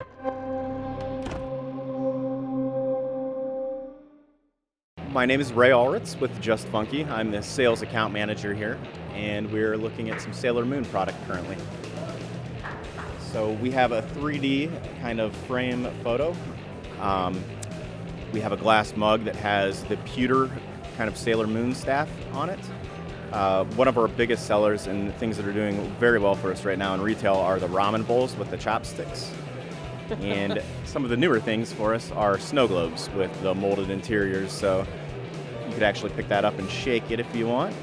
My name is Ray Allritz with Just Funky. I'm the sales account manager here, and we're looking at some Sailor Moon product currently. So we have a 3D kind of frame photo. We have a glass mug that has the pewter kind of Sailor Moon staff on it. One of our biggest sellers and things that are doing very well for us right now in retail are the ramen bowls with the chopsticks. And some of the newer things for us are snow globes with the molded interiors, so you could actually pick that up and shake it if you want.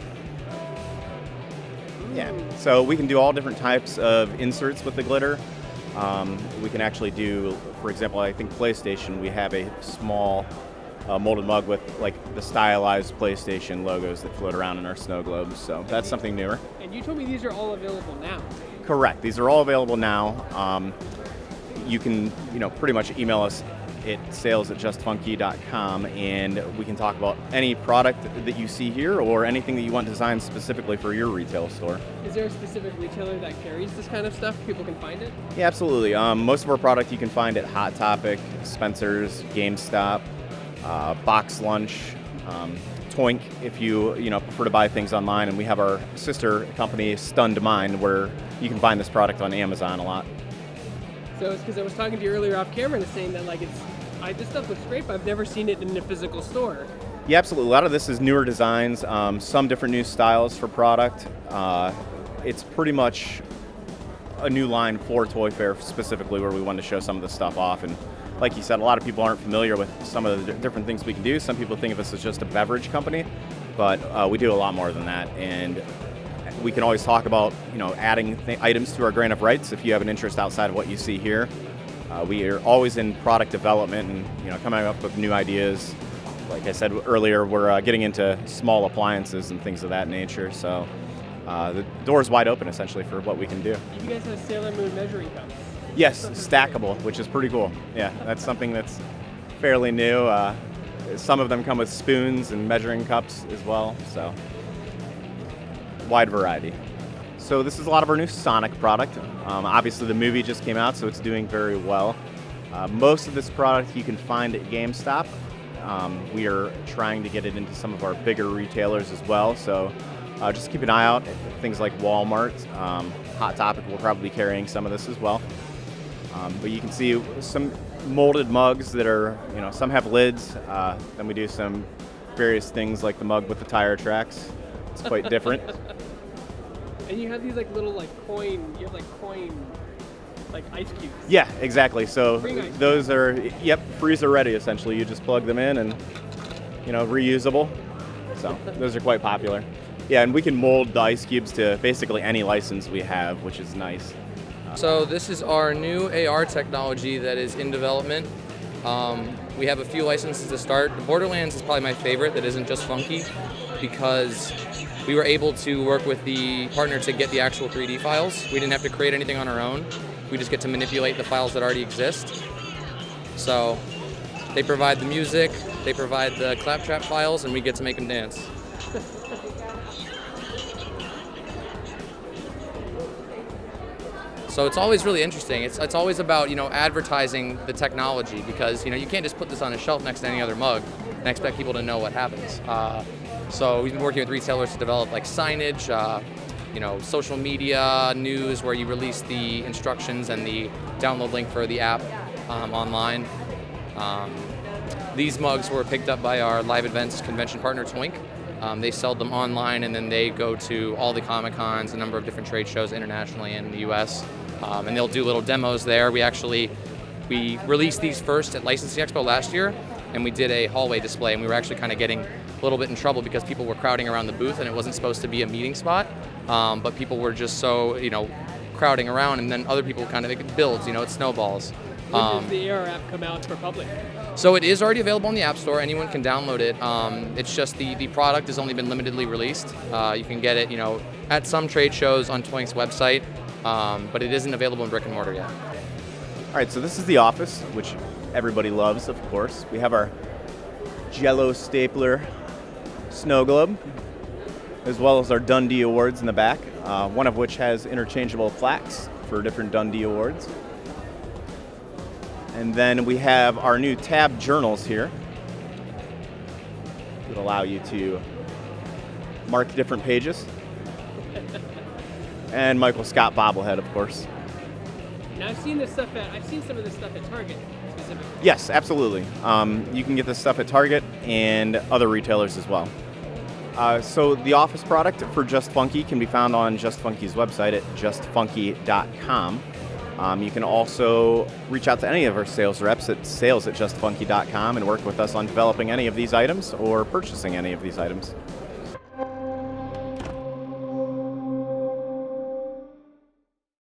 Yeah, so we can do all different types of inserts with the glitter. We can actually do, for example, I think PlayStation, we have a small molded mug with like the stylized PlayStation logos that float around in our snow globes, so that's something newer. And you told me these are all available now. Correct, these are all available now. You can, pretty much email us at sales@justfunky.com, and we can talk about any product that you see here or anything that you want designed specifically for your retail store. Is there a specific retailer that carries this kind of stuff? People can find it? Yeah, absolutely. Most of our product you can find at Hot Topic, Spencer's, GameStop, Box Lunch, Toink if you prefer to buy things online, and we have our sister company Stunned Mind where you can find this product on Amazon a lot. So it's because I was talking to you earlier off camera and saying that this stuff looks great, but I've never seen it in a physical store. Yeah, absolutely. A lot of this is newer designs, some different new styles for product. It's pretty much a new line for Toy Fair specifically where we wanted to show some of the stuff off. And like you said, a lot of people aren't familiar with some of the different things we can do. Some people think of us as just a beverage company, but we do a lot more than that. And we can always talk about, adding items to our grant of rights if you have an interest outside of what you see here. We are always in product development and, coming up with new ideas. Like I said earlier, we're getting into small appliances and things of that nature. So the door is wide open essentially for what we can do. You guys have Sailor Moon measuring cups. Yes, stackable, which is pretty cool. Yeah, that's something that's fairly new. Some of them come with spoons and measuring cups as well. So wide variety. So this is a lot of our new Sonic product. Obviously the movie just came out, so it's doing very well. Most of this product you can find at GameStop. We are trying to get it into some of our bigger retailers as well, so just keep an eye out at things like Walmart. Hot Topic will probably be carrying some of this as well. But you can see some molded mugs that are, some have lids. Then we do some various things like the mug with the tire tracks. It's quite different. And you have these little coin ice cubes. Yeah, exactly. So those are, freezer ready essentially. You just plug them in and, reusable. So those are quite popular. Yeah, and we can mold the ice cubes to basically any license we have, which is nice. So this is our new AR technology that is in development. We have a few licenses to start. The Borderlands is probably my favorite that isn't just funky because we were able to work with the partner to get the actual 3D files. We didn't have to create anything on our own. We just get to manipulate the files that already exist. So they provide the music, they provide the claptrap files, and we get to make them dance. So it's always really interesting. It's always about, advertising the technology because, you can't just put this on a shelf next to any other mug and expect people to know what happens. So we've been working with retailers to develop signage, social media, news where you release the instructions and the download link for the app online. These mugs were picked up by our live events convention partner, Toink. They sell them online and then they go to all the Comic-Cons, a number of different trade shows internationally and in the US. And they'll do little demos there. We released these first at Licensing Expo last year, and we did a hallway display, and we were actually kind of getting a little bit in trouble because people were crowding around the booth, and it wasn't supposed to be a meeting spot, but people were just so, crowding around, and then other people it builds, it snowballs. When does the AR app come out for public? So it is already available in the App Store. Anyone can download it. It's just the product has only been limitedly released. You can get it, at some trade shows on Toink's website, but it isn't available in brick and mortar yet. All right, so this is the office, which everybody loves, of course. We have our Jell-O stapler snow globe, as well as our Dundee Awards in the back, one of which has interchangeable plaques for different Dundee Awards. And then we have our new tab journals here that allow you to mark different pages. And Michael Scott bobblehead, of course. Now I've seen some of this stuff at Target specifically. Yes, absolutely. You can get this stuff at Target and other retailers as well. So the office product for Just Funky can be found on Just Funky's website at justfunky.com. You can also reach out to any of our sales reps at sales@justfunky.com and work with us on developing any of these items or purchasing any of these items.